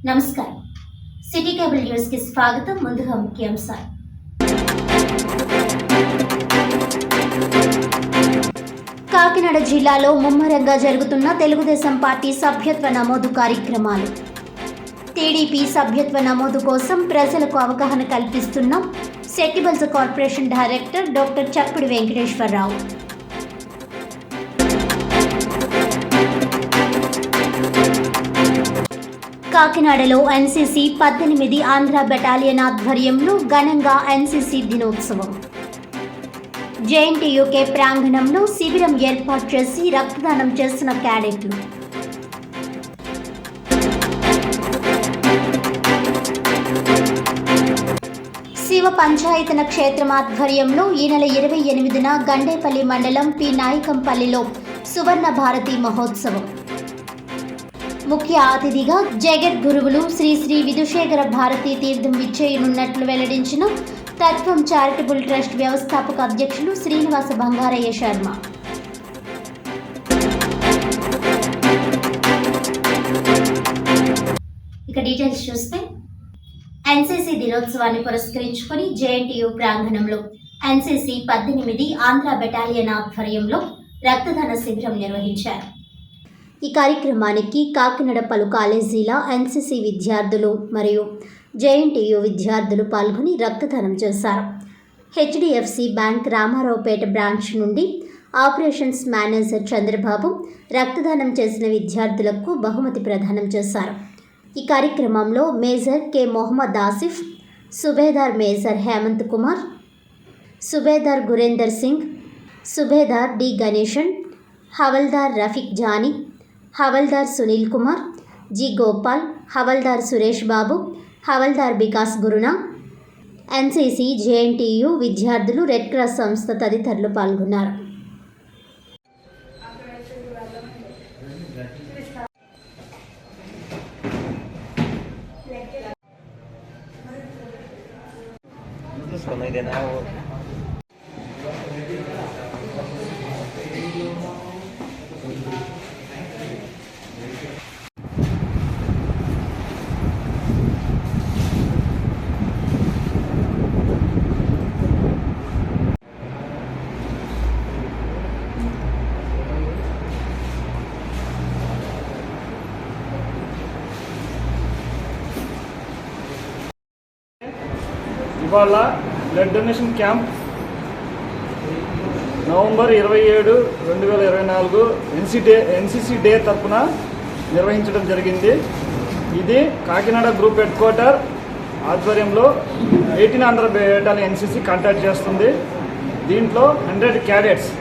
నమస్కారం. City cable news కి స్వాగతం. ముందుగా ముఖ్యాంశాలు. కాకినాడ జిల్లాలో ముమ్మరంగా జరుగుతున్న తెలుగుదేశం పార్టీ సభ్యత్వ నమోదు కార్యక్రమాలు. టీడీపీ సభ్యత్వ నమోదు కోసం ప్రజలకు అవగాహన కల్పిస్తున్న సెట్టిబుల్స్ కార్పొరేషన్ డైరెక్టర్ డాక్టర్ చప్పిడి వెంకటేశ్వరరావు. కాకినాడలో ఎన్సీసీ 18 ఆంధ్ర బెటాలియన్ ఆధ్వర్యంలో ఘనంగా ఎన్సీసీ దినోత్సవం. జేఎన్టీయూకే ప్రాంగణంలో శిబిరం ఏర్పాటు చేసి రక్తదానం చేసిన క్యాడెట్లు. శివ పంచాయతన క్షేత్రం ఆధ్వర్యంలో ఈ నెల 28న గండేపల్లి మండలం పి నాయకంపల్లిలో సువర్ణ భారతి మహోత్సవం. ముఖ్య అతిథిగా జగద్గురువులు శ్రీ శ్రీ విధుశేఖర భారతీ తీర్థం విచ్చేయనున్నట్లు వెల్లడించిన తత్వం చారిటబుల్ ట్రస్ట్ వ్యవస్థాపక అధ్యక్షులు శ్రీనివాస బంగారయ్య శర్మ. ఇక డీటెయిల్స్ చూస్తే, ఎన్సీసీ దినోత్సవాన్ని పురస్కరించుకొని జేఎన్టీయూ ప్రాంగణంలో ఎన్సీసీ 18 ఆంధ్ర బెటాలియన్ ఆధ్వర్యంలో రక్తదాన శిబిరం నిర్వహించారు. ఈ కార్యక్రమానికి కాకినాడ పలు కాలేజీల ఎన్సీసీ విద్యార్థులు మరియు జేఎన్టీయూ విద్యార్థులు పాల్గొని రక్తదానం చేశారు. హెచ్డిఎఫ్సి బ్యాంక్ రామారావుపేట బ్రాంచ్ నుండి ఆపరేషన్స్ మేనేజర్ చంద్రబాబు రక్తదానం చేసిన విద్యార్థులకు బహుమతి ప్రదానం చేశారు. ఈ కార్యక్రమంలో మేజర్ కె మొహమ్మద్ ఆసిఫ్, సుబేదార్ మేజర్ హేమంత్ కుమార్, సుబేదార్ గురేందర్ సింగ్, సుబేదార్ డి గణేషన్, హవల్దార్ రఫీక్ జానీ, హవల్దార్ సునీల్ కుమార్, జి గోపాల్, హవల్దార్ సురేష్ బాబు, హవల్దార్ వికాస్ గురుణ, ఎన్సీసీ, జేఎన్టీయూ విద్యార్థులు, రెడ్ క్రాస్ సంస్థ తదితరులు పాల్గొన్నారు. ఇవాళ blood donation camp November 27, 2024 NCC day తరఫున నిర్వహించడం జరిగింది. ఇది కాకినాడ గ్రూప్ హెడ్ క్వార్టర్ ఆధ్వర్యంలో 18 ఆంధ్ర బెటాలియన్ ఎన్సీసీ కాంటాక్ట్ చేస్తుంది. దీంట్లో 100 క్యాడెట్స్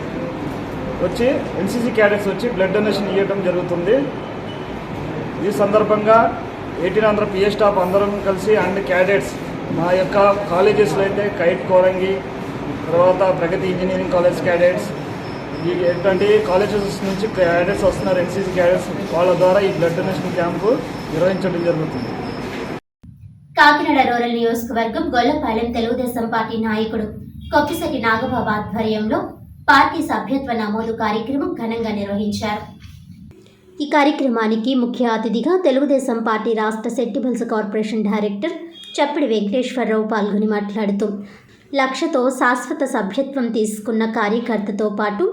వచ్చి ఎన్సీసీ క్యాడెట్స్ వచ్చి బ్లడ్ డొనేషన్ ఇవ్వడం జరుగుతుంది. ఈ సందర్భంగా 18 ఆంధ్ర పిఏ స్టాఫ్ అందరం కలిసి అండ్ క్యాడెట్స్ మా యొక్క కాలేజెస్లో అయితే కైట్ కోరంగి, తర్వాత ప్రగతి ఇంజనీరింగ్ కాలేజ్ క్యాడెట్స్, ఇటువంటి కాలేజెస్ నుంచి క్యాడెట్స్ వస్తున్నారు. ఎన్సీసీ క్యాడెట్స్ వాళ్ళ ద్వారా ఈ బ్లడ్ డొనేషన్ క్యాంపు నిర్వహించడం జరుగుతుంది. కాకినాడ రూరల్ నియోజకవర్గం గొల్లపాలెం తెలుగుదేశం పార్టీ నాయకుడు కొప్పిశెట్టి నాగబాబు ఆధ్వర్యంలో పార్టీ సభ్యత్వ నమోదు కార్యక్రమం ఘనంగా నిర్వహించారు. ఈ కార్యక్రమానికి ముఖ్య అతిథిగా తెలుగుదేశం పార్టీ రాష్ట్ర సెట్టిబుల్స్ కార్పొరేషన్ డైరెక్టర్ చప్పిడి వెంకటేశ్వరరావు పాల్గొని మాట్లాడుతూ, లక్షతో శాశ్వత సభ్యత్వం తీసుకున్న కార్యకర్తతో పాటు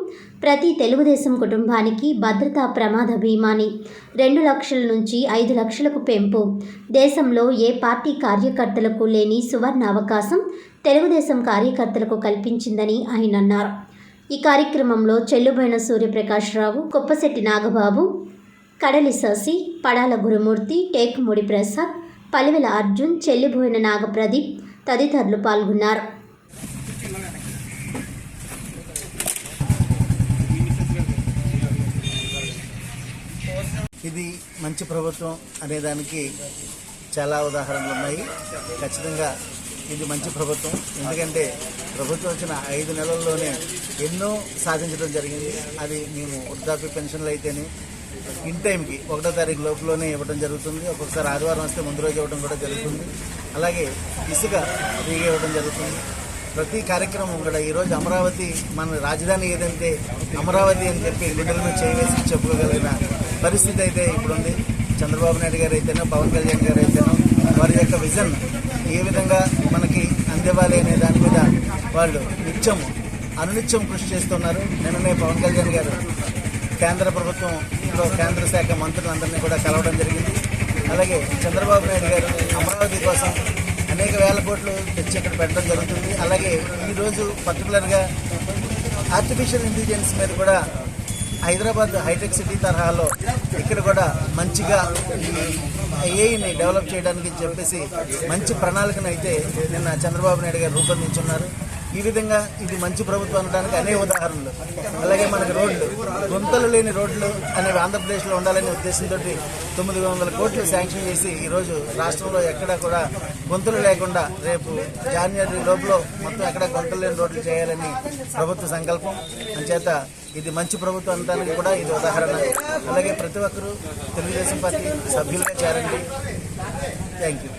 ప్రతి తెలుగుదేశం కుటుంబానికి భద్రతా ప్రమాద బీమాని 2 లక్షల నుంచి 5 లక్షలకు పెంపు, దేశంలో ఏ పార్టీ కార్యకర్తలకు లేని సువర్ణ అవకాశం తెలుగుదేశం కార్యకర్తలకు కల్పించిందని ఆయన అన్నారు. ఈ కార్యక్రమంలో చెల్లుబోయిన సూర్యప్రకాశ్రావు, కొప్పశెట్టి నాగబాబు, కడలి శశి, పడాల గురుమూర్తి, టేకుముడి ప్రసాద్, పలివెల అర్జున్, చెల్లిబోయిన నాగప్రదీప్ తదితరులు పాల్గొన్నారు. ఇది మంచి ప్రభుత్వం అనేదానికి చాలా ఉదాహరణలు ఉన్నాయి. ఖచ్చితంగా ఇది మంచి ప్రభుత్వం. ఎందుకంటే ప్రభుత్వం వచ్చిన 5 నెలల్లోనే ఎన్నో సాధించడం జరిగింది. అది మేము వృద్ధాప్య పెన్షన్లు అయితేనే ఇన్ టైంకి 1వ తారీఖు లోపలనే ఇవ్వడం జరుగుతుంది. ఒక్కొక్కసారి ఆదివారం వస్తే ముందు రోజు ఇవ్వడం కూడా జరుగుతుంది. అలాగే ఇసుక ఫ్రీగా ఇవ్వడం జరుగుతుంది. ప్రతి కార్యక్రమం కూడా ఈరోజు అమరావతి మన రాజధాని ఏదంటే అమరావతి అని చెప్పి గుండెల మీద చేయవేసి చెప్పుకోగలిగిన పరిస్థితి అయితే ఇప్పుడు ఉంది. చంద్రబాబు నాయుడు గారు అయితేనో పవన్ కళ్యాణ్ గారు అయితేనో వారి యొక్క విజన్ ఏ విధంగా మనకి అందివ్వాలి అనే దాని మీద వాళ్ళు అనునిత్యం కృషి చేస్తున్నారు. నిన్ననే పవన్ కళ్యాణ్ గారు కేంద్ర ప్రభుత్వంలో కేంద్ర శాఖ మంత్రులందరినీ కూడా కలవడం జరిగింది. అలాగే చంద్రబాబు నాయుడు గారు అమరావతి కోసం అనేక వేల కోట్లు తెచ్చి ఇక్కడ పెట్టడం జరుగుతుంది. అలాగే ఈరోజు పర్టికులర్గా ఆర్టిఫిషియల్ ఇంటెలిజెన్స్ మీద కూడా హైదరాబాద్ హైటెక్ సిటీ తరహాలో ఇక్కడ కూడా మంచిగా ఏఐని డెవలప్ చేయడానికి చెప్పేసి మంచి ప్రణాళికను అయితే నిన్న చంద్రబాబు నాయుడు గారు రూపొందించున్నారు. ఈ విధంగా ఇది మంచి ప్రభుత్వం అనడానికి అనేక ఉదాహరణలు. అలాగే మనకి గుంతలు లేని రోడ్లు అనేవి ఆంధ్రప్రదేశ్లో ఉండాలనే ఉద్దేశంతో 900 కోట్లు శాంక్షన్ చేసి ఈరోజు రాష్ట్రంలో ఎక్కడా కూడా గుంతలు లేకుండా రేపు జనవరి లోపల మొత్తం ఎక్కడ గుంతలు లేని రోడ్లు చేయాలని ప్రభుత్వ సంకల్పం. అంచేత ఇది మంచి ప్రభుత్వం అనడానికి కూడా ఇది ఉదాహరణ. అలాగే ప్రతి ఒక్కరూ తెలుగుదేశం పార్టీ సభ్యులుగా చేరండి. Thank you.